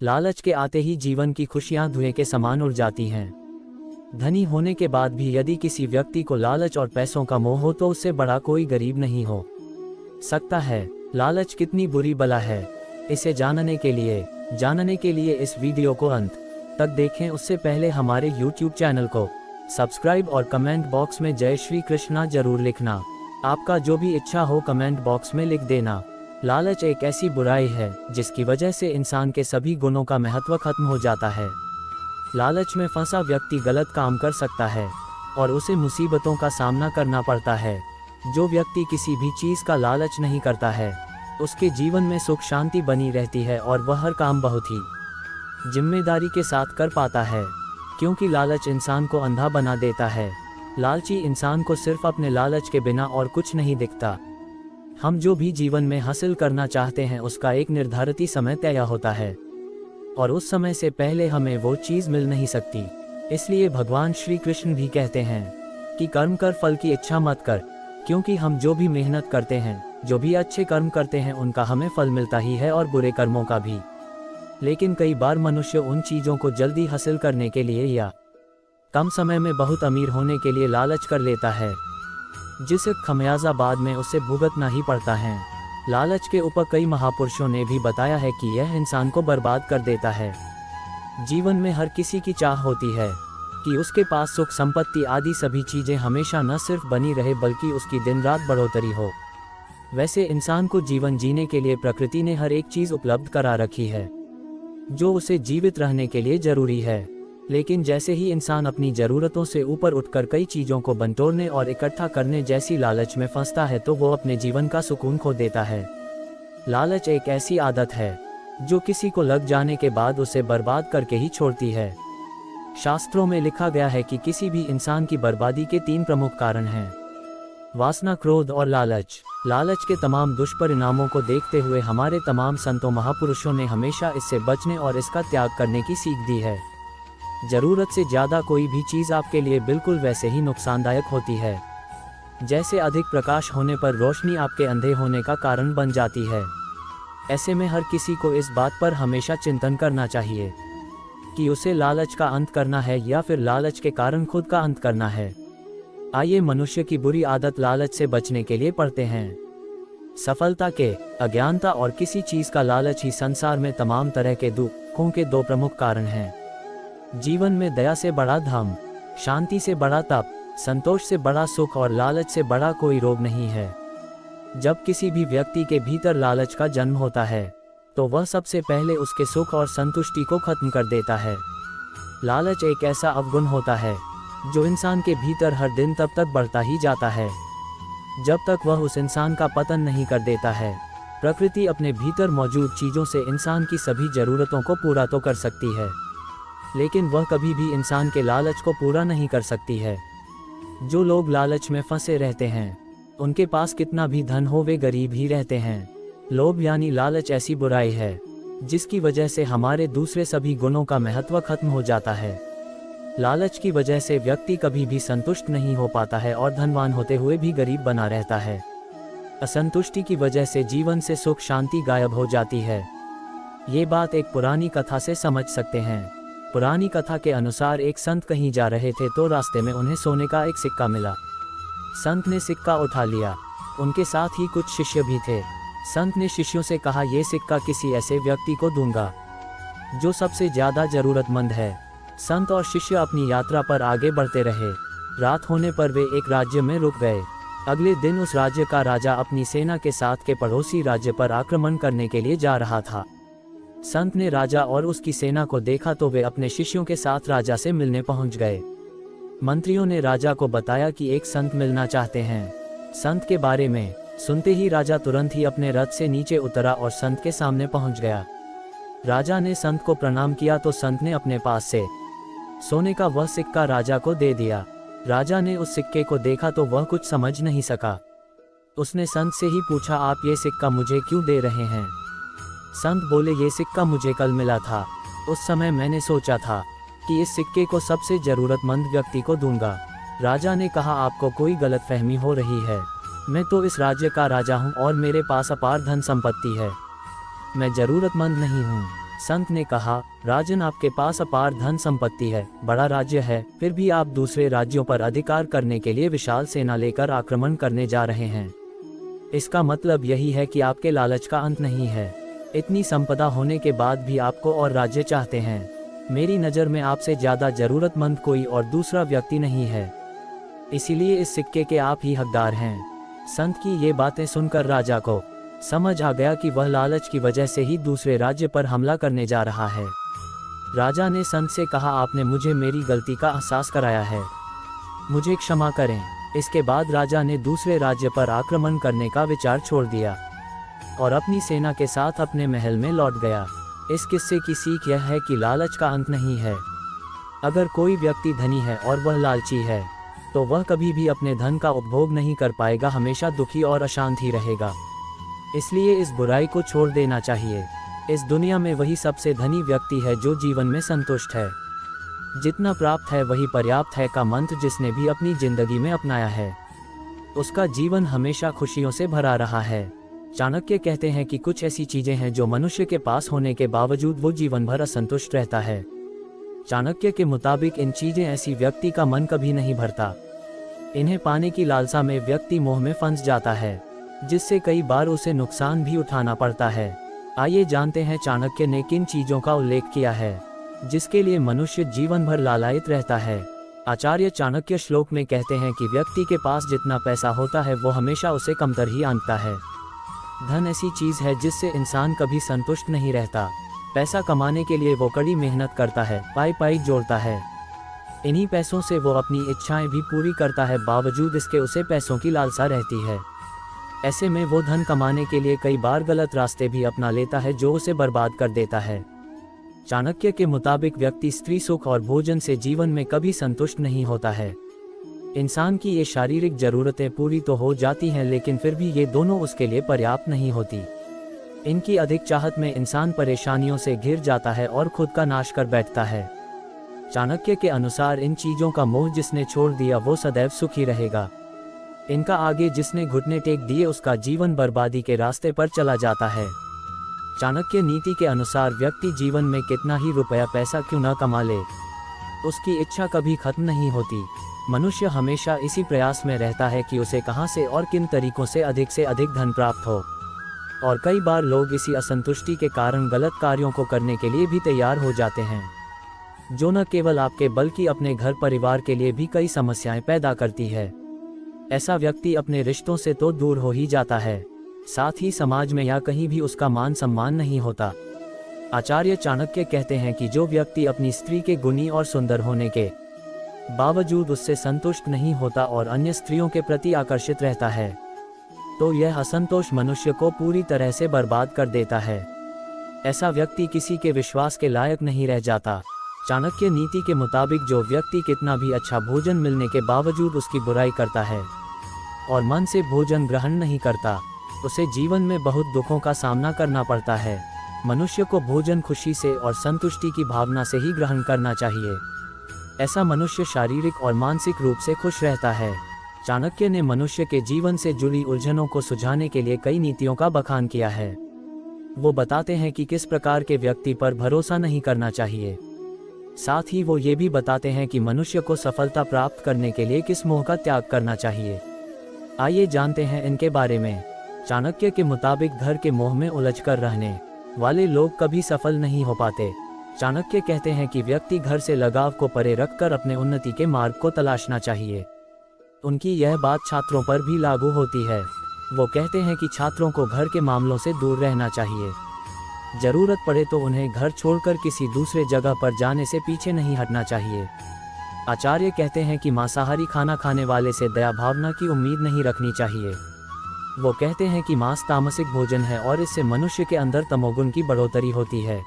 लालच के आते ही जीवन की खुशियां धुएं के समान उड़ जाती हैं। धनी होने के बाद भी यदि किसी व्यक्ति को लालच और पैसों का मोह हो तो उससे बड़ा कोई गरीब नहीं हो सकता है। लालच कितनी बुरी बला है, इसे जानने के लिए इस वीडियो को अंत तक देखें। उससे पहले हमारे YouTube चैनल को सब्सक्राइब और कमेंट बॉक्स में जय श्री कृष्णा जरूर लिखना। आपका जो भी इच्छा हो कमेंट बॉक्स में लिख देना। लालच एक ऐसी बुराई है जिसकी वजह से इंसान के सभी गुणों का महत्व खत्म हो जाता है। लालच में फंसा व्यक्ति गलत काम कर सकता है और उसे मुसीबतों का सामना करना पड़ता है। जो व्यक्ति किसी भी चीज़ का लालच नहीं करता है उसके जीवन में सुख शांति बनी रहती है और वह हर काम बहुत ही जिम्मेदारी के साथ कर पाता है, क्योंकि लालच इंसान को अंधा बना देता है। लालची इंसान को सिर्फ अपने लालच के बिना और कुछ नहीं दिखता। हम जो भी जीवन में हासिल करना चाहते हैं उसका एक निर्धारित समय तय होता है और उस समय से पहले हमें वो चीज़ मिल नहीं सकती। इसलिए भगवान श्री कृष्ण भी कहते हैं कि कर्म कर, फल की इच्छा मत कर, क्योंकि हम जो भी मेहनत करते हैं, जो भी अच्छे कर्म करते हैं उनका हमें फल मिलता ही है और बुरे कर्मों का भी। लेकिन कई बार मनुष्य उन चीज़ों को जल्दी हासिल करने के लिए या कम समय में बहुत अमीर होने के लिए लालच कर लेता है, जिसे खमियाजा बाद में उसे भुगतना ही पड़ता है। लालच के ऊपर कई महापुरुषों ने भी बताया है कि यह इंसान को बर्बाद कर देता है। जीवन में हर किसी की चाह होती है कि उसके पास सुख संपत्ति आदि सभी चीज़ें हमेशा न सिर्फ बनी रहे बल्कि उसकी दिन रात बढ़ोतरी हो। वैसे इंसान को जीवन जीने के लिए प्रकृति ने हर एक चीज़ उपलब्ध करा रखी है जो उसे जीवित रहने के लिए जरूरी है। लेकिन जैसे ही इंसान अपनी ज़रूरतों से ऊपर उठकर कई चीज़ों को बंटोरने और इकट्ठा करने जैसी लालच में फंसता है तो वो अपने जीवन का सुकून खो देता है। लालच एक ऐसी आदत है जो किसी को लग जाने के बाद उसे बर्बाद करके ही छोड़ती है। शास्त्रों में लिखा गया है कि किसी भी इंसान की बर्बादी के 3 प्रमुख कारण हैं: वासना, क्रोध और लालच। लालच के तमाम दुष्परिणामों को देखते हुए हमारे तमाम संतों महापुरुषों ने हमेशा इससे बचने और इसका त्याग करने की सीख दी है। ज़रूरत से ज़्यादा कोई भी चीज़ आपके लिए बिल्कुल वैसे ही नुकसानदायक होती है जैसे अधिक प्रकाश होने पर रोशनी आपके अंधे होने का कारण बन जाती है। ऐसे में हर किसी को इस बात पर हमेशा चिंतन करना चाहिए कि उसे लालच का अंत करना है या फिर लालच के कारण खुद का अंत करना है। आइए मनुष्य की बुरी आदत लालच से बचने के लिए पढ़ते हैं। सफलता के अज्ञानता और किसी चीज़ का लालच ही संसार में तमाम तरह के दुखों के 2 प्रमुख कारण हैं। जीवन में दया से बड़ा धर्म, शांति से बड़ा तप, संतोष से बड़ा सुख और लालच से बड़ा कोई रोग नहीं है। जब किसी भी व्यक्ति के भीतर लालच का जन्म होता है तो वह सबसे पहले उसके सुख और संतुष्टि को खत्म कर देता है। लालच एक ऐसा अवगुण होता है जो इंसान के भीतर हर दिन तब तक बढ़ता ही जाता है जब तक वह उस इंसान का पतन नहीं कर देता है। प्रकृति अपने भीतर मौजूद चीज़ों से इंसान की सभी ज़रूरतों को पूरा तो कर सकती है, लेकिन वह कभी भी इंसान के लालच को पूरा नहीं कर सकती है। जो लोग लालच में फंसे रहते हैं उनके पास कितना भी धन हो वे गरीब ही रहते हैं। लोभ यानी लालच ऐसी बुराई है जिसकी वजह से हमारे दूसरे सभी गुणों का महत्व खत्म हो जाता है। लालच की वजह से व्यक्ति कभी भी संतुष्ट नहीं हो पाता है और धनवान होते हुए भी गरीब बना रहता है। असंतुष्टि की वजह से जीवन से सुख शांति गायब हो जाती है। ये बात एक पुरानी कथा से समझ सकते हैं। पुरानी कथा के अनुसार एक संत कहीं जा रहे थे तो रास्ते में उन्हें सोने का एक सिक्का मिला। संत ने सिक्का उठा लिया। उनके साथ ही कुछ शिष्य भी थे। संत ने शिष्यों से कहा, ये सिक्का किसी ऐसे व्यक्ति को दूंगा जो सबसे ज़्यादा ज़रूरतमंद है। संत और शिष्य अपनी यात्रा पर आगे बढ़ते रहे। रात होने पर वे एक राज्य में रुक गए। अगले दिन उस राज्य का राजा अपनी सेना के साथ के पड़ोसी राज्य पर आक्रमण करने के लिए जा रहा था। संत ने राजा और उसकी सेना को देखा तो वे अपने शिष्यों के साथ राजा से मिलने पहुंच गए। मंत्रियों ने राजा को बताया कि एक संत मिलना चाहते हैं। संत के बारे में सुनते ही राजा तुरंत ही अपने रथ से नीचे उतरा और संत के सामने पहुंच गया। राजा ने संत को प्रणाम किया तो संत ने अपने पास से सोने का वह सिक्का राजा को दे दिया। राजा ने उस सिक्के को देखा तो वह कुछ समझ नहीं सका। उसने संत से ही पूछा, आप ये सिक्का मुझे क्यों दे रहे हैं? संत बोले, ये सिक्का मुझे कल मिला था। उस समय मैंने सोचा था कि इस सिक्के को सबसे ज़रूरतमंद व्यक्ति को दूंगा। राजा ने कहा, आपको कोई गलतफहमी हो रही है। मैं तो इस राज्य का राजा हूँ और मेरे पास अपार धन संपत्ति है। मैं ज़रूरतमंद नहीं हूँ। संत ने कहा, राजन, आपके पास अपार धन संपत्ति है, बड़ा राज्य है, फिर भी आप दूसरे राज्यों पर अधिकार करने के लिए विशाल सेना लेकर आक्रमण करने जा रहे हैं। इसका मतलब यही है कि आपके लालच का अंत नहीं है। इतनी संपदा होने के बाद भी आपको और राज्य चाहते हैं। मेरी नज़र में आपसे ज़्यादा ज़रूरतमंद कोई और दूसरा व्यक्ति नहीं है, इसीलिए इस सिक्के के आप ही हकदार हैं। संत की ये बातें सुनकर राजा को समझ आ गया कि वह लालच की वजह से ही दूसरे राज्य पर हमला करने जा रहा है। राजा ने संत से कहा, आपने मुझे मेरी गलती का एहसास कराया है, मुझे क्षमा करें। इसके बाद राजा ने दूसरे राज्य पर आक्रमण करने का विचार छोड़ दिया और अपनी सेना के साथ अपने महल में लौट गया। इस किस्से की सीख यह है कि लालच का अंत नहीं है। अगर कोई व्यक्ति धनी है और वह लालची है, तो वह कभी भी अपने धन का उपभोग नहीं कर पाएगा, हमेशा दुखी और अशांत ही रहेगा। इसलिए इस बुराई को छोड़ देना चाहिए। इस दुनिया में वही सबसे धनी व्यक्ति है जो जीवन में संतुष्ट है। जितना प्राप्त है वही पर्याप्त है का मंत्र जिसने भी अपनी जिंदगी में अपनाया है, उसका जीवन हमेशा खुशियों से भरा रहा है। चाणक्य कहते हैं कि कुछ ऐसी चीजें हैं जो मनुष्य के पास होने के बावजूद वो जीवन भर असंतुष्ट रहता है। चाणक्य के मुताबिक इन चीजें ऐसी व्यक्ति का मन कभी नहीं भरता। इन्हें पाने की लालसा में व्यक्ति मोह में फंस जाता है, जिससे कई बार उसे नुकसान भी उठाना पड़ता है। आइए जानते हैं चाणक्य ने किन चीजों का उल्लेख किया है जिसके लिए मनुष्य जीवन भर लालायित रहता है। आचार्य चाणक्य श्लोक में कहते हैं कि व्यक्ति के पास जितना पैसा होता है वो हमेशा उसे कमतर ही आंकता है। धन ऐसी चीज है जिससे इंसान कभी संतुष्ट नहीं रहता। पैसा कमाने के लिए वो कड़ी मेहनत करता है, पाई पाई जोड़ता है। इन्हीं पैसों से वो अपनी इच्छाएं भी पूरी करता है, बावजूद इसके उसे पैसों की लालसा रहती है। ऐसे में वो धन कमाने के लिए कई बार गलत रास्ते भी अपना लेता है जो उसे बर्बाद कर देता है। चाणक्य के मुताबिक व्यक्ति स्त्री सुख और भोजन से जीवन में कभी संतुष्ट नहीं होता है। इंसान की ये शारीरिक जरूरतें पूरी तो हो जाती हैं, लेकिन फिर भी ये दोनों उसके लिए पर्याप्त नहीं होती। इनकी अधिक चाहत में इंसान परेशानियों से घिर जाता है और खुद का नाश कर बैठता है। चाणक्य के अनुसार इन चीजों का मोह जिसने छोड़ दिया वो सदैव सुखी रहेगा। इनका आगे जिसने घुटने टेक दिए उसका जीवन बर्बादी के रास्ते पर चला जाता है। चाणक्य नीति के अनुसार व्यक्ति जीवन में कितना ही रुपया पैसा क्यों न कमा ले, उसकी इच्छा कभी खत्म नहीं होती। मनुष्य हमेशा इसी प्रयास में रहता है कि उसे कहां से और किन तरीकों से अधिक धन प्राप्त हो, और कई बार लोग इसी असंतुष्टि के कारण गलत कार्यों को करने के लिए भी तैयार हो जाते हैं, जो न केवल आपके बल्कि अपने घर परिवार के लिए भी कई समस्याएं पैदा करती है। ऐसा व्यक्ति अपने रिश्तों से तो दूर हो ही जाता है, साथ ही समाज में या कहीं भी उसका मान सम्मान नहीं होता। आचार्य चाणक्य कहते हैं कि जो व्यक्ति अपनी स्त्री के गुणी और सुंदर होने के बावजूद उससे संतुष्ट नहीं होता और अन्य स्त्रियों के प्रति आकर्षित रहता है, तो यह असंतोष मनुष्य को पूरी तरह से बर्बाद कर देता है। ऐसा व्यक्ति किसी के विश्वास के लायक नहीं रह जाता। चाणक्य नीति के मुताबिक जो व्यक्ति कितना भी अच्छा भोजन मिलने के बावजूद उसकी बुराई करता है और मन से भोजन ग्रहण नहीं करता, उसे जीवन में बहुत दुखों का सामना करना पड़ता है। मनुष्य को भोजन खुशी से और संतुष्टि की भावना से ही ग्रहण करना चाहिए। ऐसा मनुष्य शारीरिक और मानसिक रूप से खुश रहता है। चाणक्य ने मनुष्य के जीवन से जुड़ी उलझनों को सुलझाने के लिए कई नीतियों का बखान किया है। वो बताते हैं कि किस प्रकार के व्यक्ति पर भरोसा नहीं करना चाहिए। साथ ही वो ये भी बताते हैं कि मनुष्य को सफलता प्राप्त करने के लिए किस मोह का त्याग करना चाहिए। आइए जानते हैं इनके बारे में। चाणक्य के मुताबिक घर के मोह में उलझकर रहने वाले लोग कभी सफल नहीं हो पाते। चाणक्य कहते हैं कि व्यक्ति घर से लगाव को परे रखकर अपने उन्नति के मार्ग को तलाशना चाहिए। उनकी यह बात छात्रों पर भी लागू होती है। वो कहते हैं कि छात्रों को घर के मामलों से दूर रहना चाहिए। जरूरत पड़े तो उन्हें घर छोड़कर किसी दूसरे जगह पर जाने से पीछे नहीं हटना चाहिए। आचार्य कहते हैं कि मांसाहारी खाना खाने वाले से दया भावना की उम्मीद नहीं रखनी चाहिए। वो कहते हैं कि मांस तामसिक भोजन है और इससे मनुष्य के अंदर तमोगुण की बढ़ोतरी होती है।